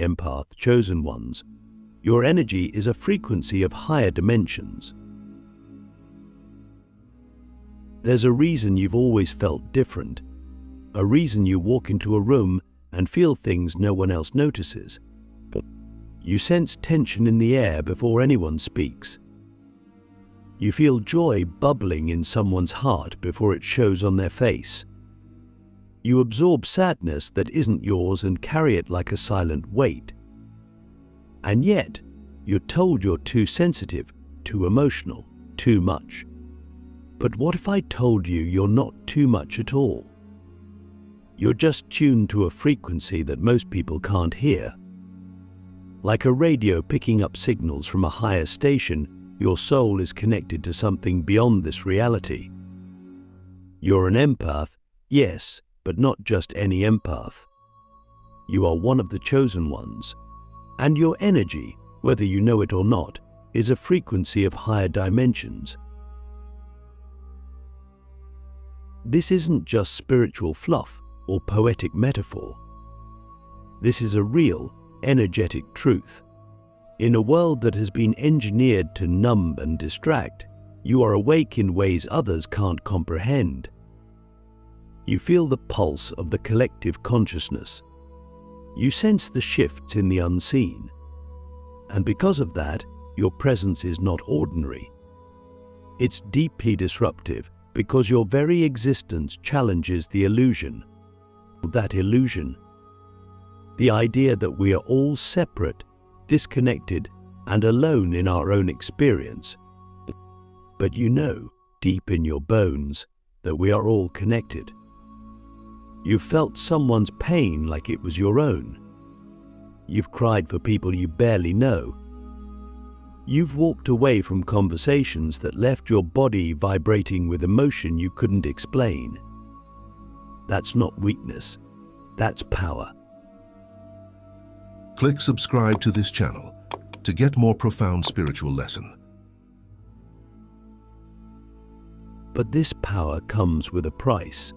empath, chosen ones. Your energy is a frequency of higher dimensions. There's a reason you've always felt different, a reason you walk into a room and feel things no one else notices. You sense tension in the air before anyone speaks. You feel joy bubbling in someone's heart before it shows on their face. You absorb sadness that isn't yours and carry it like a silent weight. And yet, you're told you're too sensitive, too emotional, too much. But what if I told you you're not too much at all? You're just tuned to a frequency that most people can't hear. Like a radio picking up signals from a higher station, your soul is connected to something beyond this reality. You're an empath, yes, but not just any empath. You are one of the chosen ones, and your energy, whether you know it or not, is a frequency of higher dimensions. This isn't just spiritual fluff or poetic metaphor. This is a real, energetic truth. In a world that has been engineered to numb and distract, you are awake in ways others can't comprehend. You feel the pulse of the collective consciousness. You sense the shifts in the unseen. And because of that, your presence is not ordinary. It's deeply disruptive because your very existence challenges the illusion. That illusion. The idea that we are all separate, disconnected, and alone in our own experience. But you know, deep in your bones, that we are all connected. You've felt someone's pain like it was your own. You've cried for people you barely know. You've walked away from conversations that left your body vibrating with emotion you couldn't explain. That's not weakness, that's power. Click subscribe to this channel to get more profound spiritual lesson. But this power comes with a price.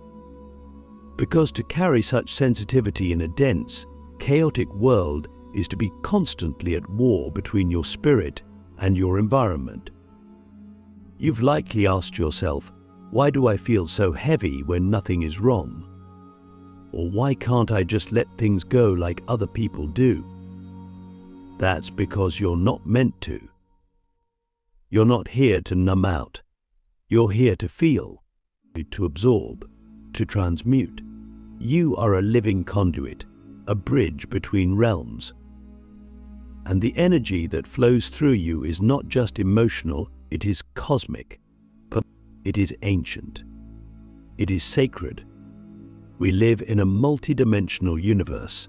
Because to carry such sensitivity in a dense, chaotic world is to be constantly at war between your spirit and your environment. You've likely asked yourself, why do I feel so heavy when nothing is wrong? Or why can't I just let things go like other people do? That's because you're not meant to. You're not here to numb out. You're here to feel, to absorb, to transmute. You are a living conduit, a bridge between realms. And the energy that flows through you is not just emotional, it is cosmic. It is ancient. It is sacred. We live in a multidimensional universe.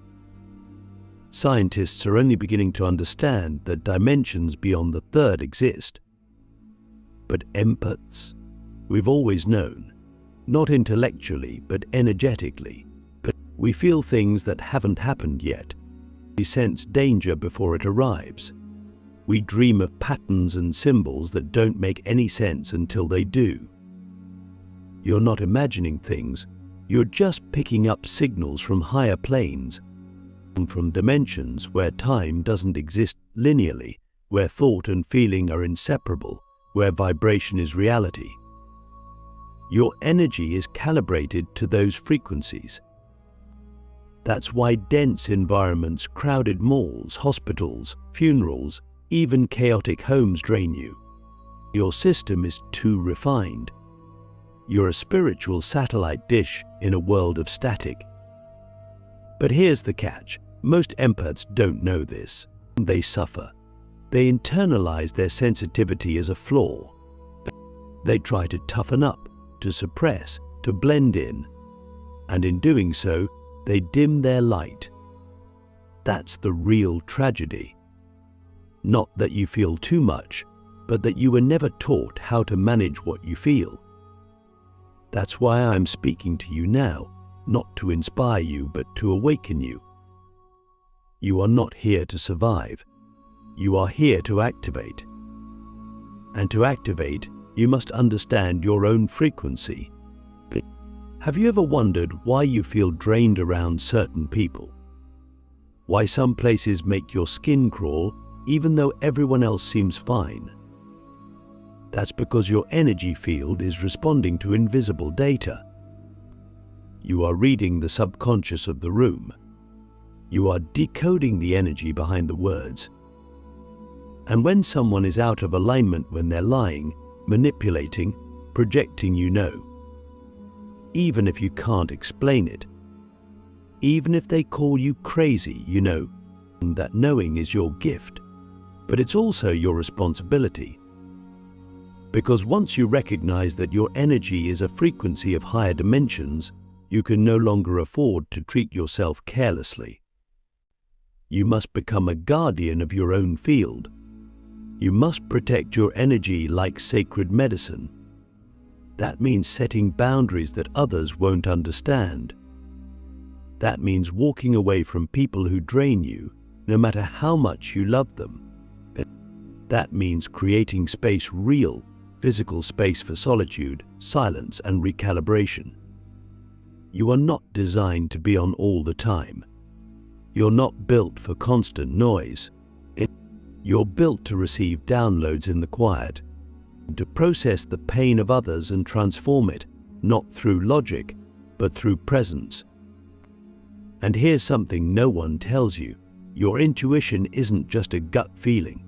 Scientists are only beginning to understand that dimensions beyond the third exist. But empaths, we've always known, not intellectually but energetically. But we feel things that haven't happened yet. We sense danger before it arrives. We dream of patterns and symbols that don't make any sense until they do. You're not imagining things, you're just picking up signals from higher planes, from dimensions where time doesn't exist linearly, where thought and feeling are inseparable, where vibration is reality. Your energy is calibrated to those frequencies. That's why dense environments, crowded malls, hospitals, funerals, even chaotic homes drain you. Your system is too refined. You're a spiritual satellite dish in a world of static. But here's the catch. Most empaths don't know this. They suffer. They internalize their sensitivity as a flaw. They try to toughen up, to suppress, to blend in. And in doing so, they dim their light. That's the real tragedy. Not that you feel too much, but that you were never taught how to manage what you feel. That's why I'm speaking to you now, not to inspire you, but to awaken you. You are not here to survive. You are here to activate. And to activate, you must understand your own frequency. Have you ever wondered why you feel drained around certain people? Why some places make your skin crawl even though everyone else seems fine. That's because your energy field is responding to invisible data. You are reading the subconscious of the room. You are decoding the energy behind the words. And when someone is out of alignment, when they're lying, manipulating, projecting, you know. Even if you can't explain it. Even if they call you crazy, you know. And that knowing is your gift. But it's also your responsibility. Because once you recognize that your energy is a frequency of higher dimensions, you can no longer afford to treat yourself carelessly. You must become a guardian of your own field. You must protect your energy like sacred medicine. That means setting boundaries that others won't understand. That means walking away from people who drain you, no matter how much you love them. That means creating space, real, physical space for solitude, silence, and recalibration. You are not designed to be on all the time. You're not built for constant noise. You're built to receive downloads in the quiet, to process the pain of others and transform it, not through logic, but through presence. And here's something no one tells you. Your intuition isn't just a gut feeling.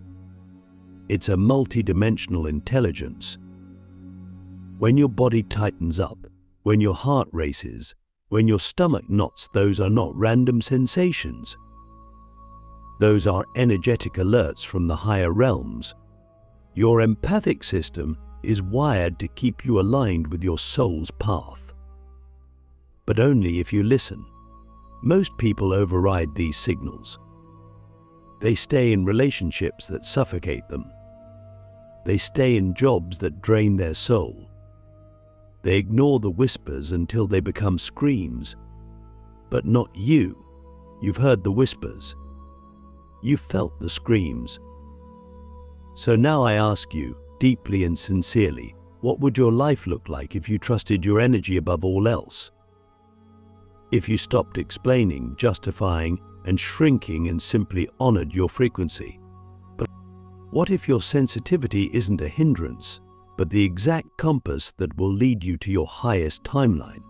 It's a multidimensional intelligence. When your body tightens up, when your heart races, when your stomach knots, those are not random sensations. Those are energetic alerts from the higher realms. Your empathic system is wired to keep you aligned with your soul's path. But only if you listen. Most people override these signals. They stay in relationships that suffocate them. They stay in jobs that drain their soul. They ignore the whispers until they become screams. But not you. You've heard the whispers. You felt the screams. So now I ask you, deeply and sincerely, what would your life look like if you trusted your energy above all else? If you stopped explaining, justifying, and shrinking and simply honored your frequency? But what if your sensitivity isn't a hindrance, but the exact compass that will lead you to your highest timeline?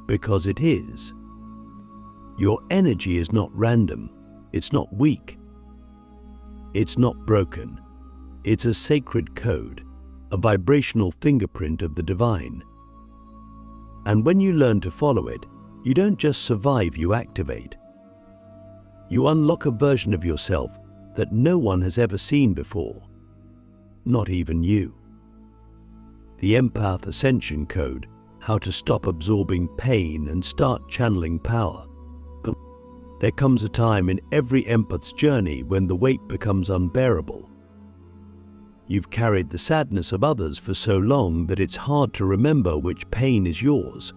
Because it is. Your energy is not random. It's not weak. It's not broken. It's a sacred code, a vibrational fingerprint of the divine. And when you learn to follow it, you don't just survive, you activate. You unlock a version of yourself that no one has ever seen before, not even you. The Empath Ascension Code, how to stop absorbing pain and start channeling power. But there comes a time in every empath's journey when the weight becomes unbearable. You've carried the sadness of others for so long that it's hard to remember which pain is yours.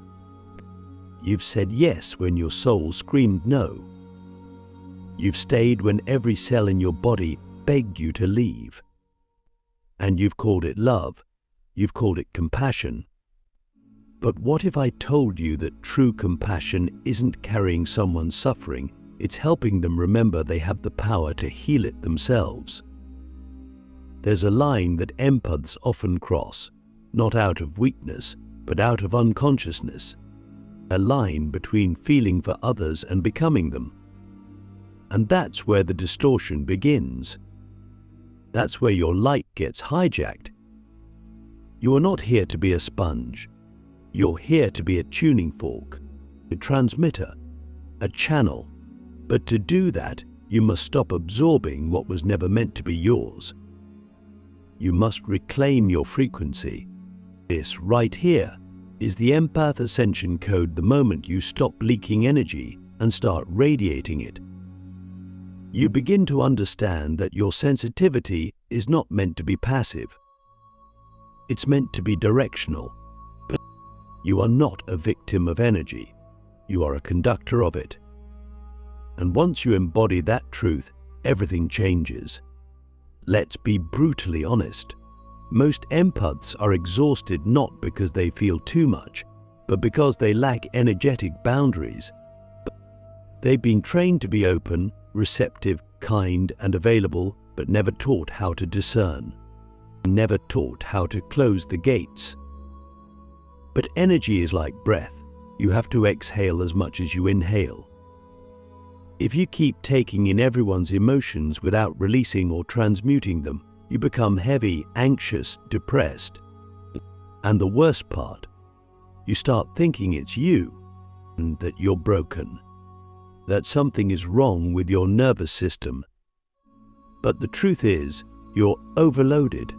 You've said yes when your soul screamed no. You've stayed when every cell in your body begged you to leave. And you've called it love. You've called it compassion. But what if I told you that true compassion isn't carrying someone's suffering, it's helping them remember they have the power to heal it themselves? There's a line that empaths often cross, not out of weakness, but out of unconsciousness. A line between feeling for others and becoming them. And that's where the distortion begins. That's where your light gets hijacked. You are not here to be a sponge. You're here to be a tuning fork, a transmitter, a channel. But to do that, you must stop absorbing what was never meant to be yours. You must reclaim your frequency. This right here is the Empath Ascension Code. The moment you stop leaking energy and start radiating it, you begin to understand that your sensitivity is not meant to be passive. It's meant to be directional. But you are not a victim of energy. You are a conductor of it. And once you embody that truth, everything changes. Let's be brutally honest. Most empaths are exhausted not because they feel too much, but because they lack energetic boundaries. They've been trained to be open, receptive, kind, and available, but never taught how to discern, never taught how to close the gates. But energy is like breath. You have to exhale as much as you inhale. If you keep taking in everyone's emotions without releasing or transmuting them, you become heavy, anxious, depressed. And the worst part, you start thinking it's you and that you're broken, that something is wrong with your nervous system. But the truth is, you're overloaded.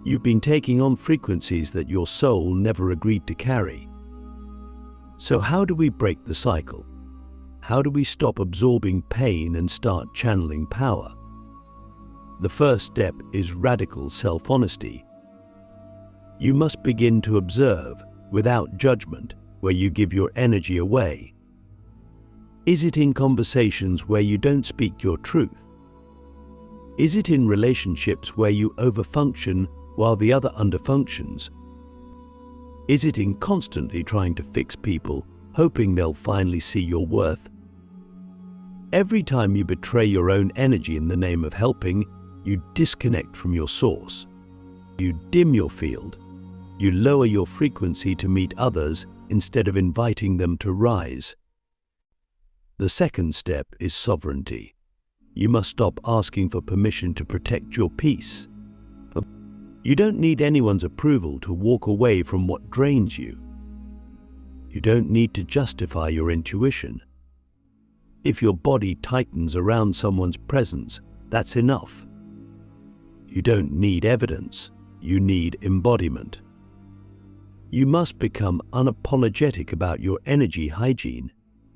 You've been taking on frequencies that your soul never agreed to carry. So how do we break the cycle? How do we stop absorbing pain and start channeling power? The first step is radical self-honesty. You must begin to observe, without judgment, where you give your energy away. Is it in conversations where you don't speak your truth? Is it in relationships where you overfunction while the other underfunctions? Is it in constantly trying to fix people, hoping they'll finally see your worth? Every time you betray your own energy in the name of helping, you disconnect from your source. You dim your field. You lower your frequency to meet others instead of inviting them to rise. The second step is sovereignty. You must stop asking for permission to protect your peace. You don't need anyone's approval to walk away from what drains you. You don't need to justify your intuition. If your body tightens around someone's presence, that's enough. You don't need evidence, you need embodiment. You must become unapologetic about your energy hygiene,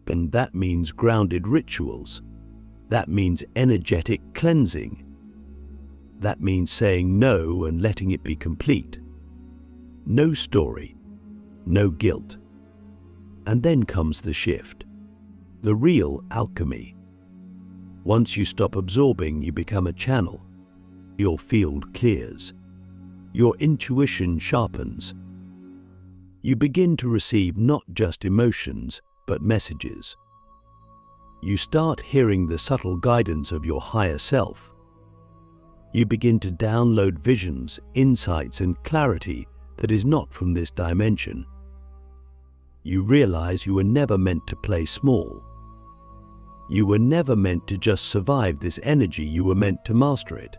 and that means grounded rituals. That means energetic cleansing. That means saying no and letting it be complete. No story, no guilt. And then comes the shift, the real alchemy. Once you stop absorbing, you become a channel. Your field clears. Your intuition sharpens. You begin to receive not just emotions, but messages. You start hearing the subtle guidance of your higher self. You begin to download visions, insights, and clarity that is not from this dimension. You realize you were never meant to play small. You were never meant to just survive this energy. You were meant to master it,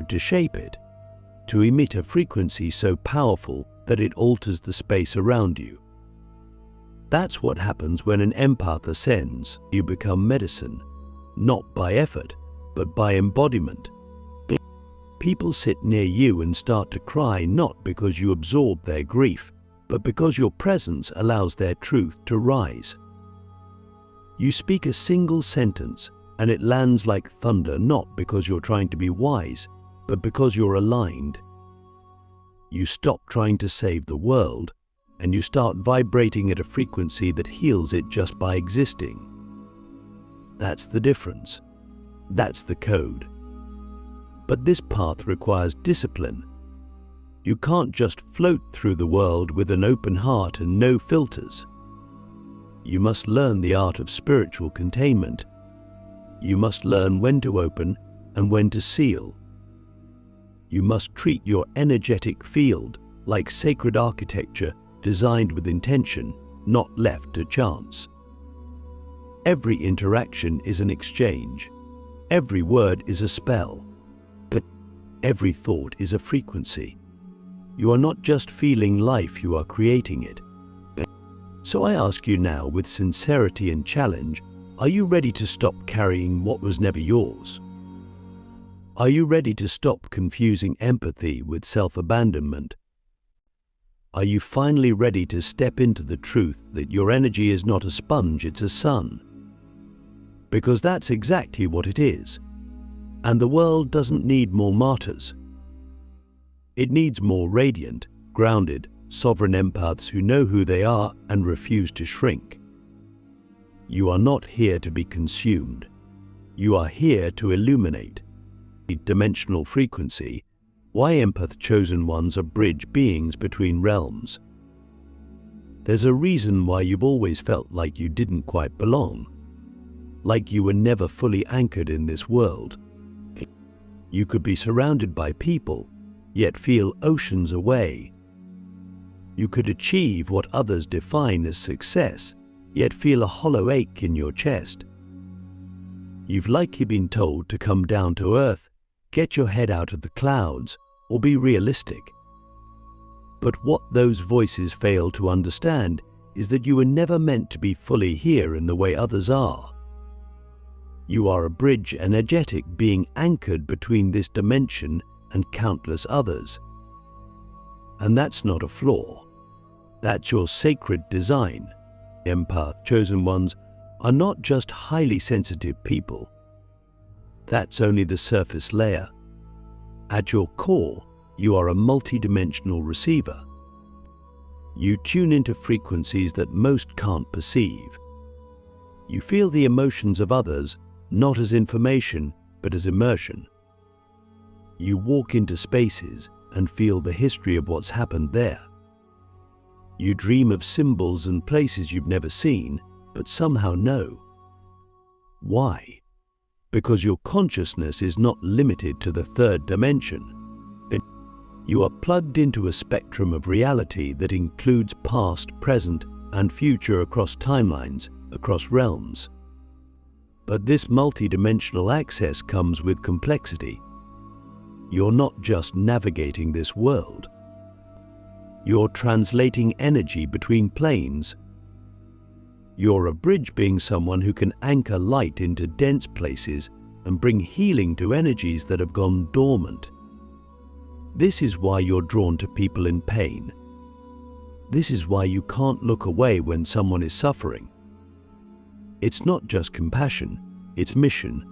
to shape it, to emit a frequency so powerful that it alters the space around you. That's what happens when an empath ascends. You become medicine, not by effort, but by embodiment. People sit near you and start to cry not because you absorb their grief, but because your presence allows their truth to rise. You speak a single sentence and it lands like thunder, not because you're trying to be wise, but because you're aligned. You stop trying to save the world and you start vibrating at a frequency that heals it just by existing. That's the difference. That's the code. But this path requires discipline. You can't just float through the world with an open heart and no filters. You must learn the art of spiritual containment. You must learn when to open and when to seal. You must treat your energetic field like sacred architecture designed with intention, not left to chance. Every interaction is an exchange. Every word is a spell. But every thought is a frequency. You are not just feeling life, you are creating it. So I ask you now with sincerity and challenge, are you ready to stop carrying what was never yours? Are you ready to stop confusing empathy with self-abandonment? Are you finally ready to step into the truth that your energy is not a sponge, it's a sun? Because that's exactly what it is. And the world doesn't need more martyrs. It needs more radiant, grounded, sovereign empaths who know who they are and refuse to shrink. You are not here to be consumed. You are here to illuminate. Dimensional frequency, why empath chosen ones are bridge beings between realms. There's a reason why you've always felt like you didn't quite belong, like you were never fully anchored in this world. You could be surrounded by people, yet feel oceans away. You could achieve what others define as success, yet feel a hollow ache in your chest. You've likely been told to come down to earth, get your head out of the clouds, or be realistic. But what those voices fail to understand is that you were never meant to be fully here in the way others are. You are a bridge energetic being anchored between this dimension and countless others. And that's not a flaw. That's your sacred design. Empath chosen ones are not just highly sensitive people. That's only the surface layer. At your core, you are a multidimensional receiver. You tune into frequencies that most can't perceive. You feel the emotions of others, not as information, but as immersion. You walk into spaces and feel the history of what's happened there. You dream of symbols and places you've never seen, but somehow know. Why? Because your consciousness is not limited to the third dimension. You are plugged into a spectrum of reality that includes past, present, and future across timelines, across realms. But this multidimensional access comes with complexity. You're not just navigating this world. You're translating energy between planes. You're a bridge, being someone who can anchor light into dense places and bring healing to energies that have gone dormant. This is why you're drawn to people in pain. This is why you can't look away when someone is suffering. It's not just compassion, it's mission.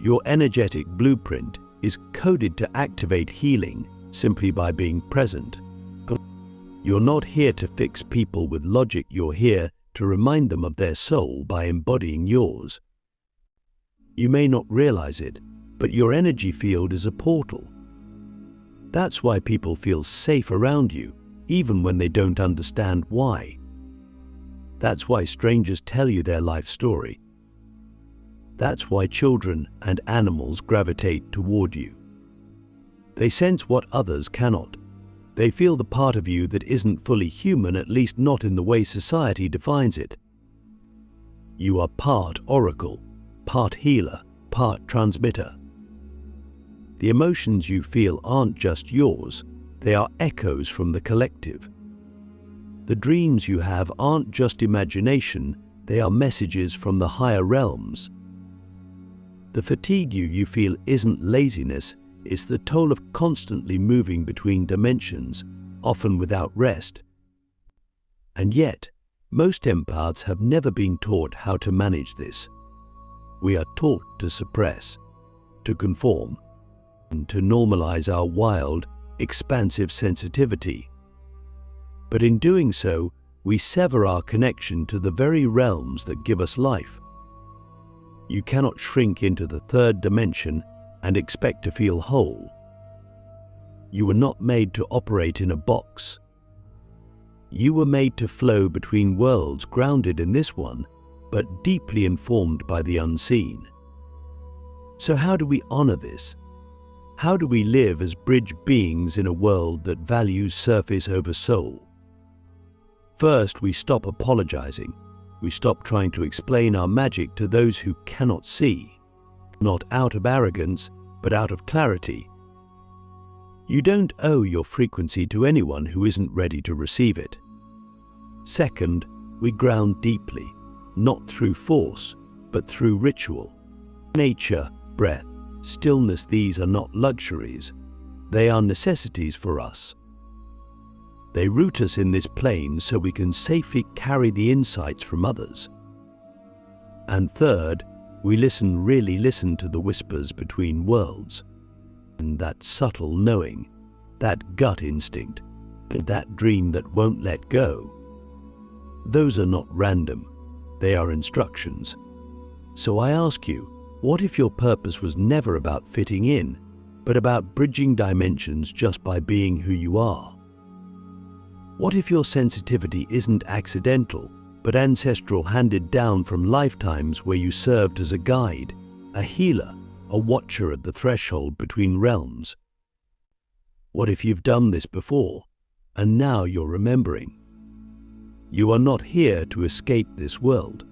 Your energetic blueprint is coded to activate healing simply by being present. You're not here to fix people with logic, you're here to remind them of their soul by embodying yours. You may not realize it, but your energy field is a portal. That's why people feel safe around you, even when they don't understand why. That's why strangers tell you their life story. That's why children and animals gravitate toward you. They sense what others cannot. They feel the part of you that isn't fully human, at least not in the way society defines it. You are part oracle, part healer, part transmitter. The emotions you feel aren't just yours, they are echoes from the collective. The dreams you have aren't just imagination, they are messages from the higher realms. The fatigue you feel isn't laziness, it's the toll of constantly moving between dimensions, often without rest. And yet, most empaths have never been taught how to manage this. We are taught to suppress, to conform, and to normalize our wild, expansive sensitivity. But in doing so, we sever our connection to the very realms that give us life. You cannot shrink into the third dimension and expect to feel whole. You were not made to operate in a box. You were made to flow between worlds, grounded in this one, but deeply informed by the unseen. So how do we honor this? How do we live as bridge beings in a world that values surface over soul? First, we stop apologizing. We stop trying to explain our magic to those who cannot see. Not out of arrogance, but out of clarity. You don't owe your frequency to anyone who isn't ready to receive it. Second, we ground deeply, not through force, but through ritual. Nature, breath, stillness, these are not luxuries. They are necessities for us. They root us in this plane so we can safely carry the insights from others. And third, we really listen to the whispers between worlds. And that subtle knowing, that gut instinct, that dream that won't let go. Those are not random, they are instructions. So I ask you, what if your purpose was never about fitting in, but about bridging dimensions just by being who you are? What if your sensitivity isn't accidental, but ancestral, handed down from lifetimes where you served as a guide, a healer, a watcher at the threshold between realms. What if you've done this before, and now you're remembering? You are not here to escape this world.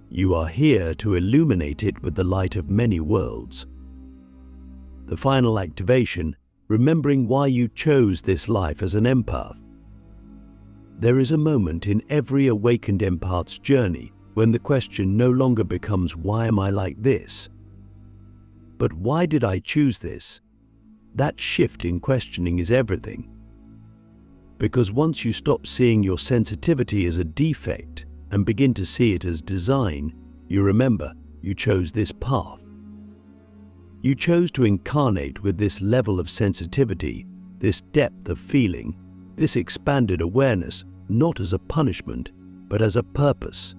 You are here to illuminate it with the light of many worlds. The final activation, remembering why you chose this life as an empath. There is a moment in every awakened empath's journey when the question no longer becomes, why am I like this? But why did I choose this? That shift in questioning is everything. Because once you stop seeing your sensitivity as a defect and begin to see it as design, you remember you chose this path. You chose to incarnate with this level of sensitivity, this depth of feeling, this expanded awareness, not as a punishment, but as a purpose.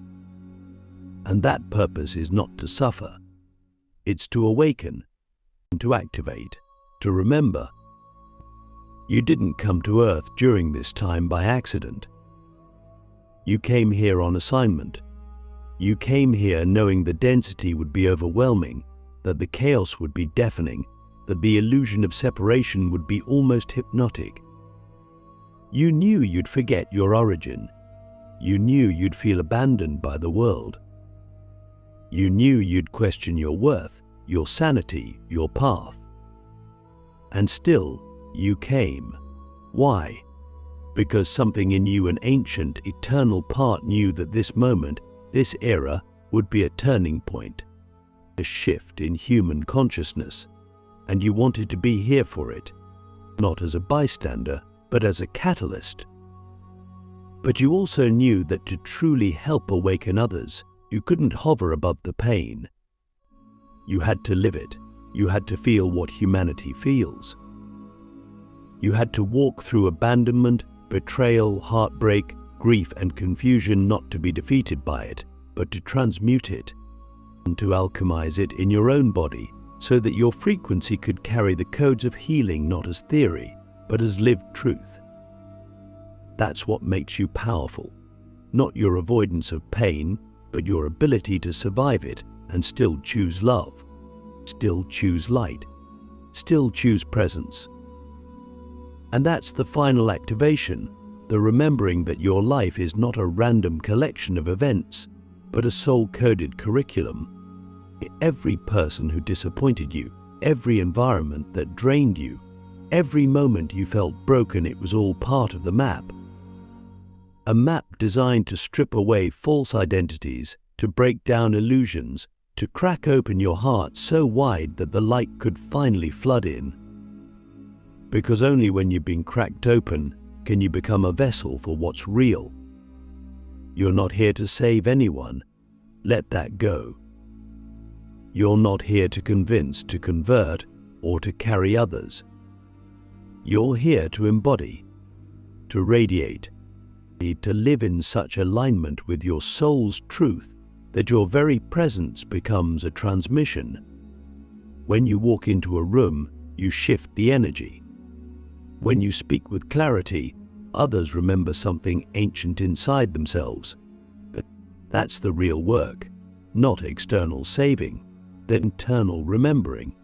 And that purpose is not to suffer. It's to awaken, to activate, to remember. You didn't come to Earth during this time by accident. You came here on assignment. You came here knowing the density would be overwhelming, that the chaos would be deafening, that the illusion of separation would be almost hypnotic. You knew you'd forget your origin. You knew you'd feel abandoned by the world. You knew you'd question your worth, your sanity, your path. And still, you came. Why? Because something in you, an ancient, eternal part, knew that this moment, this era, would be a turning point, a shift in human consciousness, and you wanted to be here for it, not as a bystander, but as a catalyst. But you also knew that to truly help awaken others, you couldn't hover above the pain. You had to live it. You had to feel what humanity feels. You had to walk through abandonment, betrayal, heartbreak, grief, and confusion, not to be defeated by it, but to transmute it, and to alchemize it in your own body, so that your frequency could carry the codes of healing not as theory, but as lived truth. That's what makes you powerful, not your avoidance of pain, but your ability to survive it and still choose love, still choose light, still choose presence. And that's the final activation, the remembering that your life is not a random collection of events, but a soul-coded curriculum. Every person who disappointed you, every environment that drained you, every moment you felt broken, it was all part of the map. A map designed to strip away false identities, to break down illusions, to crack open your heart so wide that the light could finally flood in. Because only when you've been cracked open can you become a vessel for what's real. You're not here to save anyone. Let that go. You're not here to convince, to convert, or to carry others. You're here to embody, to radiate, to live in such alignment with your soul's truth that your very presence becomes a transmission. When you walk into a room, you shift the energy. When you speak with clarity, others remember something ancient inside themselves. But that's the real work, not external saving, the internal remembering.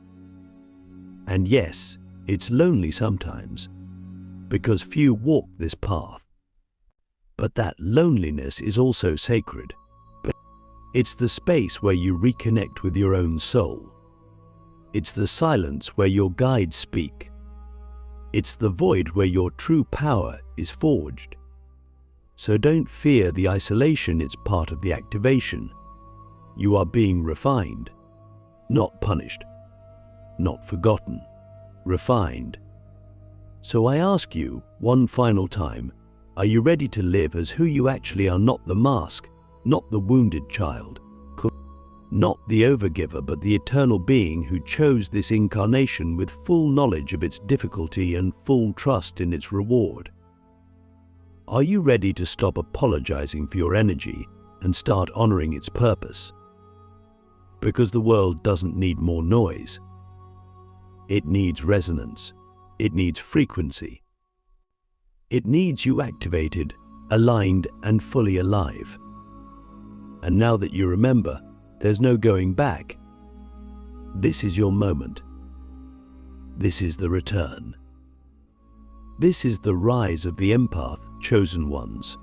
And yes, it's lonely sometimes, because few walk this path. But that loneliness is also sacred. It's the space where you reconnect with your own soul. It's the silence where your guides speak. It's the void where your true power is forged. So don't fear the isolation, it's part of the activation. You are being refined, not punished, not forgotten, refined. So I ask you one final time, are you ready to live as who you actually are, not the mask, not the wounded child, not the overgiver, but the eternal being who chose this incarnation with full knowledge of its difficulty and full trust in its reward? Are you ready to stop apologizing for your energy and start honoring its purpose? Because the world doesn't need more noise. It needs resonance. It needs frequency. It needs you activated, aligned and fully alive. And now that you remember, there's no going back. This is your moment. This is the return. This is the rise of the empath, chosen ones.